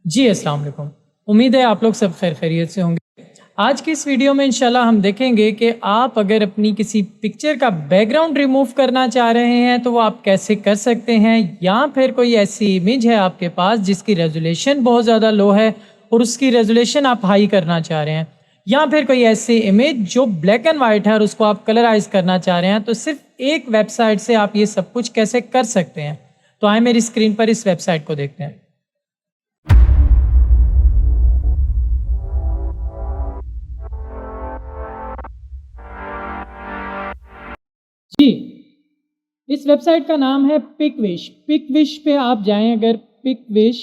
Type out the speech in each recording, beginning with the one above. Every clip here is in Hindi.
जी, अस्सलाम वालेकुम। उम्मीद है आप लोग सब खैरियत से होंगे। आज की इस वीडियो में इंशाल्लाह हम देखेंगे कि आप अगर अपनी किसी पिक्चर का बैकग्राउंड रिमूव करना चाह रहे हैं तो वो आप कैसे कर सकते हैं, या फिर कोई ऐसी इमेज है आपके पास जिसकी रेज़ोल्यूशन बहुत ज़्यादा लो है और उसकी रेज़ोल्यूशन आप हाई करना चाह रहे हैं, या फिर कोई ऐसी इमेज जो ब्लैक एंड वाइट है और उसको आप कलराइज़ करना चाह रहे हैं, तो सिर्फ़ एक वेबसाइट से आप ये सब कुछ कैसे कर सकते हैं। तो आइए मेरी स्क्रीन पर इस वेबसाइट को देखते हैं। जी, इस वेबसाइट का नाम है पिकविश। पिकविश पे आप जाएँ अगर पिकविश,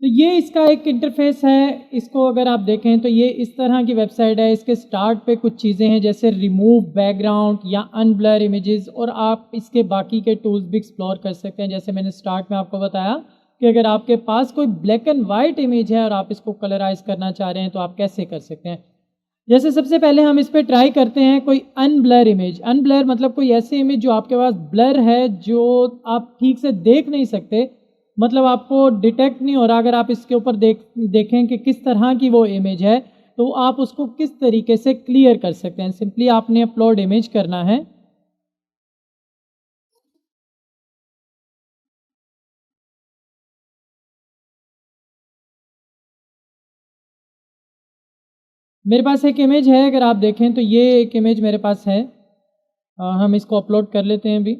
तो ये इसका एक इंटरफ़ेस है। इसको अगर आप देखें तो ये इस तरह की वेबसाइट है। इसके स्टार्ट पे कुछ चीज़ें हैं जैसे रिमूव बैकग्राउंड या अनब्लर इमेजेस, और आप इसके बाकी के टूल्स भी एक्सप्लोर कर सकते हैं। जैसे मैंने स्टार्ट में आपको बताया कि अगर आपके पास कोई ब्लैक एंड वाइट इमेज है और आप इसको कलराइज़ करना चाह रहे हैं तो आप कैसे कर सकते हैं। जैसे सबसे पहले हम इस पे ट्राई करते हैं कोई अनब्लर इमेज। अनब्लर मतलब कोई ऐसी इमेज जो आपके पास ब्लर है, जो आप ठीक से देख नहीं सकते, मतलब आपको डिटेक्ट नहीं हो रहा। अगर आप इसके ऊपर देखें कि किस तरह की वो इमेज है, तो आप उसको किस तरीके से क्लियर कर सकते हैं। सिंपली आपने अपलोड इमेज करना है। मेरे पास एक इमेज है, अगर आप देखें तो ये एक इमेज मेरे पास है। हम इसको अपलोड कर लेते हैं अभी।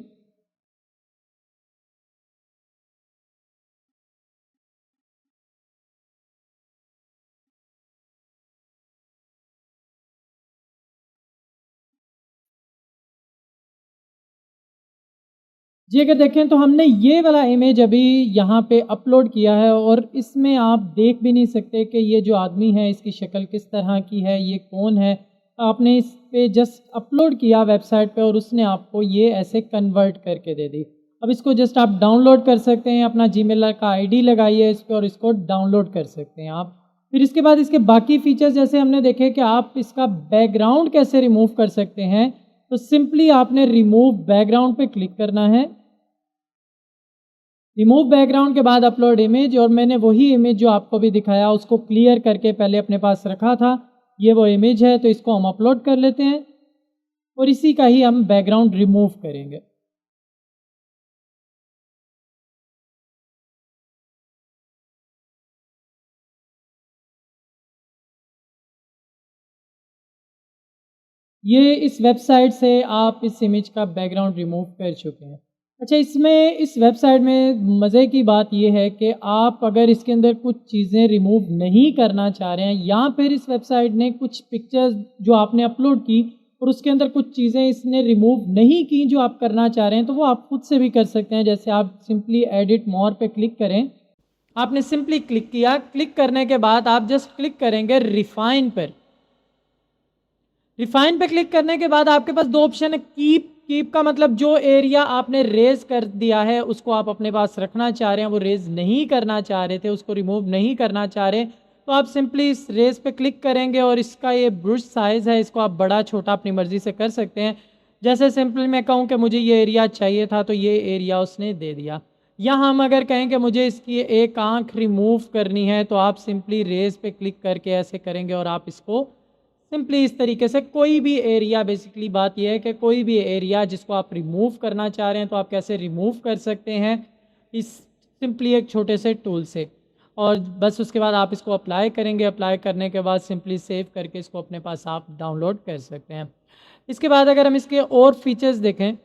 जी, अगर देखें तो हमने ये वाला इमेज अभी यहाँ पे अपलोड किया है, और इसमें आप देख भी नहीं सकते कि ये जो आदमी है इसकी शक्ल किस तरह की है, ये कौन है। आपने इस पे जस्ट अपलोड किया वेबसाइट पे और उसने आपको ये ऐसे कन्वर्ट करके दे दी। अब इसको जस्ट आप डाउनलोड कर सकते हैं, अपना जीमेल का आईडी लगाइए इस पे और इसको डाउनलोड कर सकते हैं आप। फिर इसके बाद इसके बाकी फीचर्स जैसे हमने देखे कि आप इसका बैकग्राउंड कैसे रिमूव कर सकते हैं, तो सिंपली आपने रिमूव बैकग्राउंड पे क्लिक करना है। रिमूव बैकग्राउंड के बाद अपलोड इमेज, और मैंने वही इमेज जो आपको भी दिखाया उसको क्लियर करके पहले अपने पास रखा था। ये वो इमेज है, तो इसको हम अपलोड कर लेते हैं और इसी का ही हम बैकग्राउंड रिमूव करेंगे। ये इस वेबसाइट से आप इस इमेज का बैकग्राउंड रिमूव कर चुके हैं। अच्छा, इसमें इस वेबसाइट में मज़े की बात ये है कि आप अगर इसके अंदर कुछ चीज़ें रिमूव नहीं करना चाह रहे हैं, या फिर इस वेबसाइट ने कुछ पिक्चर्स जो आपने अपलोड की और उसके अंदर कुछ चीज़ें इसने रिमूव नहीं की जो आप करना चाह रहे हैं, तो वो आप खुद से भी कर सकते हैं। जैसे आप सिंपली एडिट मोर पे क्लिक करें। आपने सिंपली क्लिक किया, क्लिक करने के बाद आप जस्ट क्लिक करेंगे रिफाइन पर। रिफाइन पे क्लिक करने के बाद आपके पास दो ऑप्शन है। कीप, कीप का मतलब जो एरिया आपने रेज कर दिया है उसको आप अपने पास रखना चाह रहे हैं, वो रेज नहीं करना चाह रहे थे, उसको रिमूव नहीं करना चाह रहे, तो आप सिंपली इस रेज पे क्लिक करेंगे और इसका ये ब्रश साइज़ है, इसको आप बड़ा छोटा अपनी मर्ज़ी से कर सकते हैं। जैसे सिंपली मैं कहूँ कि मुझे ये एरिया चाहिए था, तो ये एरिया उसने दे दिया। या हम अगर कहें कि मुझे इसकी एक आँख रिमूव करनी है, तो आप सिंपली रेज पे क्लिक करके ऐसे करेंगे और आप इसको सिंपली इस तरीके से कोई भी एरिया, बेसिकली बात यह है कि कोई भी एरिया जिसको आप रिमूव करना चाह रहे हैं तो आप कैसे रिमूव कर सकते हैं इस सिंपली एक छोटे से टूल से। और बस उसके बाद आप इसको अप्लाई करेंगे। अप्लाई करने के बाद सिंपली सेव करके इसको अपने पास आप डाउनलोड कर सकते हैं। इसके बाद अगर हम इसके और फीचर्स देखें,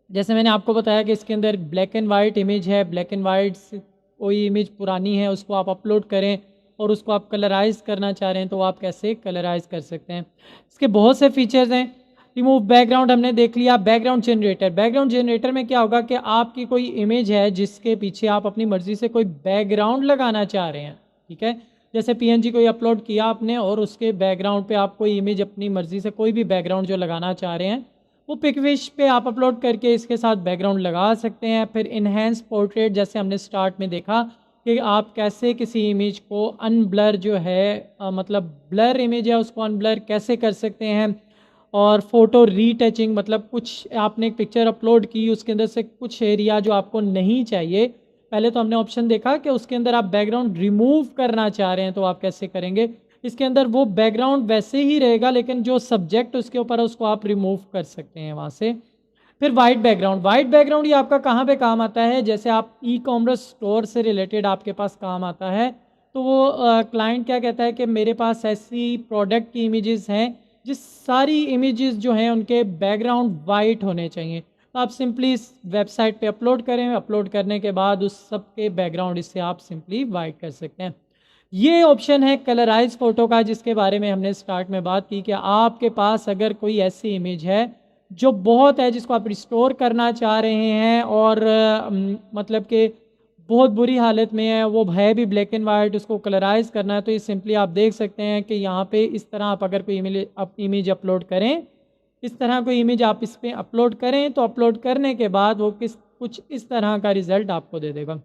जैसे मैंने आपको बताया कि इसके अंदर ब्लैक एंड वाइट इमेज है। ब्लैक एंड वाइट कोई इमेज पुरानी है उसको आप अपलोड करें और उसको आप कलराइज़ करना चाह रहे हैं तो आप कैसे कलराइज़ कर सकते हैं। इसके बहुत से फीचर्स हैं। रिमूव बैकग्राउंड हमने देख लिया। बैकग्राउंड जनरेटर, बैकग्राउंड जनरेटर में क्या होगा कि आपकी कोई इमेज है जिसके पीछे आप अपनी मर्ज़ी से कोई बैकग्राउंड लगाना चाह रहे हैं, ठीक है। जैसे पीएनजी कोई अपलोड किया आपने और उसके बैकग्राउंड पे आप कोई इमेज अपनी मर्ज़ी से कोई भी बैकग्राउंड जो लगाना चाह रहे हैं, वो पिकविश पे आप अपलोड करके इसके साथ बैकग्राउंड लगा सकते हैं। फिर इन्हेंस पोर्ट्रेट, जैसे हमने स्टार्ट में देखा कि आप कैसे किसी इमेज को अनब्लर जो है मतलब ब्लर इमेज है उसको अनब्लर कैसे कर सकते हैं। और फ़ोटो रीटचिंग, मतलब कुछ आपने एक पिक्चर अपलोड की, उसके अंदर से कुछ एरिया जो आपको नहीं चाहिए, पहले तो हमने ऑप्शन देखा कि उसके अंदर आप बैकग्राउंड रिमूव करना चाह रहे हैं तो आप कैसे करेंगे। इसके अंदर वो बैकग्राउंड वैसे ही रहेगा, लेकिन जो सब्जेक्ट उसके ऊपर है उसको आप रिमूव कर सकते हैं वहाँ से। फिर वाइट बैकग्राउंड ये आपका कहाँ पे काम आता है, जैसे आप ई कॉमर्स स्टोर से रिलेटेड आपके पास काम आता है, तो वो क्लाइंट क्या कहता है कि मेरे पास ऐसी प्रोडक्ट की इमेजेस हैं जिस सारी इमेजेस जो हैं उनके बैकग्राउंड वाइट होने चाहिए। तो आप सिंपली इस वेबसाइट पे अपलोड करें, अपलोड करने के बाद उस सब के बैकग्राउंड इससे आप सिंपली वाइट कर सकते हैं। ये ऑप्शन है कलराइज फ़ोटो का, जिसके बारे में हमने स्टार्ट में बात की कि आपके पास अगर कोई ऐसी इमेज है जो बहुत है, जिसको आप रिस्टोर करना चाह रहे हैं और मतलब कि बहुत बुरी हालत में है, वो है भी ब्लैक एंड वाइट, उसको कलराइज करना है, तो ये सिंपली आप देख सकते हैं कि यहाँ पे इस तरह आप अगर कोई इमेज अपलोड करें, इस तरह कोई इमेज आप इस पर अपलोड करें, तो अपलोड करने के बाद वो कुछ इस तरह का रिज़ल्ट आपको दे देगा।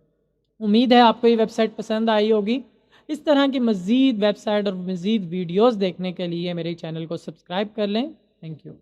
उम्मीद है आपको ये वेबसाइट पसंद आई होगी। इस तरह की मज़ीद वेबसाइट और मज़ीद वीडियोज़ देखने के लिए मेरे चैनल को सब्सक्राइब कर लें। Thank you.